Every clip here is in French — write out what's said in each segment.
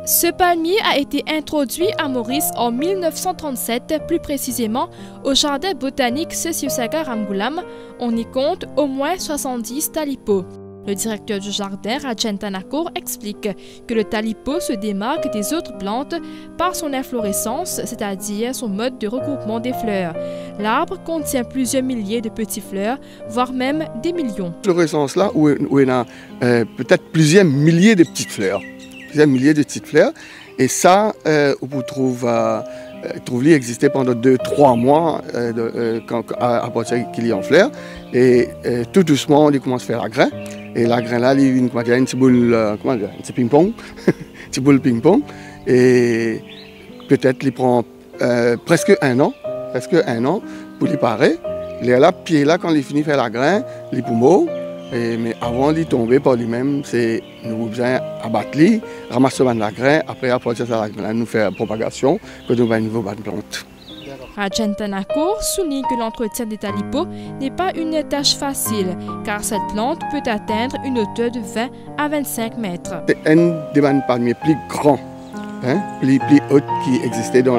Ce palmier a été introduit à Maurice en 1937, plus précisément au jardin botanique Sessiosaga Ramgoolam. On y compte au moins 70 talipos. Le directeur du jardin, Rajendra Nakour, explique que le talipo se démarque des autres plantes par son inflorescence, c'est-à-dire son mode de regroupement des fleurs. L'arbre contient plusieurs milliers de petites fleurs, voire même des millions. L'inflorescence là, où il y a peut-être plusieurs milliers de petites fleurs. Plusieurs milliers de petites fleurs. Et ça, on trouve il existait pendant 2-3 mois à partir qu'il y a en fleurs. Et tout doucement, on commence à faire la grain. Et la grain là, il y a une petite boule, un petit ping-pong, petite boule ping-pong. Et peut-être il prend presque un an pour les parer. Il est là, pied là, quand il finit de faire la grain, les poumons. Mais avant de tomber par lui-même, c'est nous besoin abattre, ramasser la grain, après apporter ça à la grain, nous faire propagation, que nous avons une nouvelle plante. Rajendra Nakour souligne que l'entretien des talipos n'est pas une tâche facile, car cette plante peut atteindre une hauteur de 20 à 25 mètres. C'est un des palmiers plus grands, plus haut qui existait dans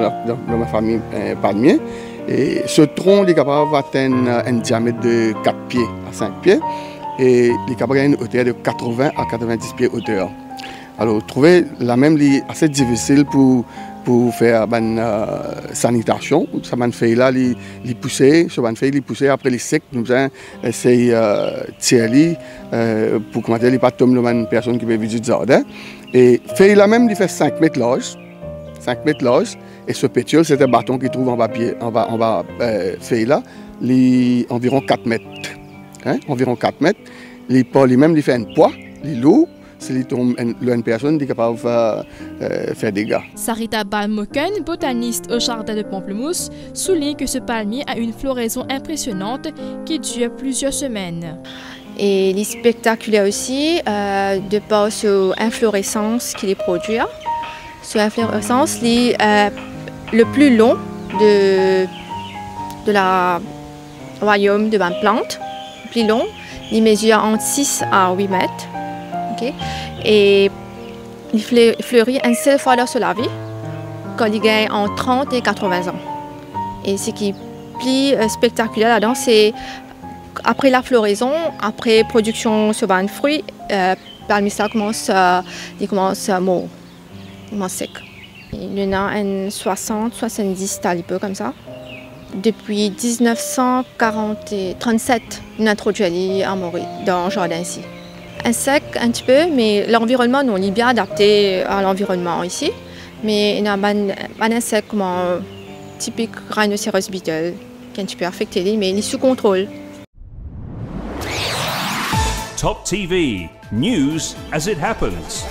ma famille palmier. Et ce tronc est capable d'atteindre un diamètre de 4 pieds à 5 pieds. Et il est capable d'avoir une hauteur de 80 à 90 pieds hauteur. Alors, trouver la même est assez difficile pour faire une sanitation. Ça m'a fait là, les pousser, après les secs, nous avons essayé de tirer pour que les pas tomber une personne qui peut visiter le jardin. Et fait là même, il fait 5 mètres large. 5 mètres large. Et ce pétiole, c'est un bâton qui trouve en bas fait là, environ 4 mètres. Environ 4 mètres. Les pas lui-même, il fait un poids, les lourds. Si il tombe une personne qui est capable de faire des dégâts. Sarita Balmoken, botaniste au jardin de Pamplemousse, souligne que ce palmier a une floraison impressionnante qui dure plusieurs semaines. Et il est spectaculaire aussi de par son inflorescence qu'il produit. Son inflorescence est le plus long de la royaume de la plante. Plus long, il mesure entre 6 à 8 mètres. Okay. Et il fleurit une seule fois sur la vie, quand il gagne entre 30 et 80 ans. Et ce qui est plus spectaculaire là-dedans, c'est après la floraison, après production sur un fruit, parmi ça il commence à mourir, il commence sec. Il y en a 60-70 talipos comme ça. Depuis 1937, on a introduit à mourir dans le jardin ici. Un sec un petit peu, mais l'environnement, nous, on est bien adapté à l'environnement ici. Mais il y a un insecte comme typique rhinocéros beetle qui est un petit peu affecté, mais il est sous contrôle. Top TV, news as it happens.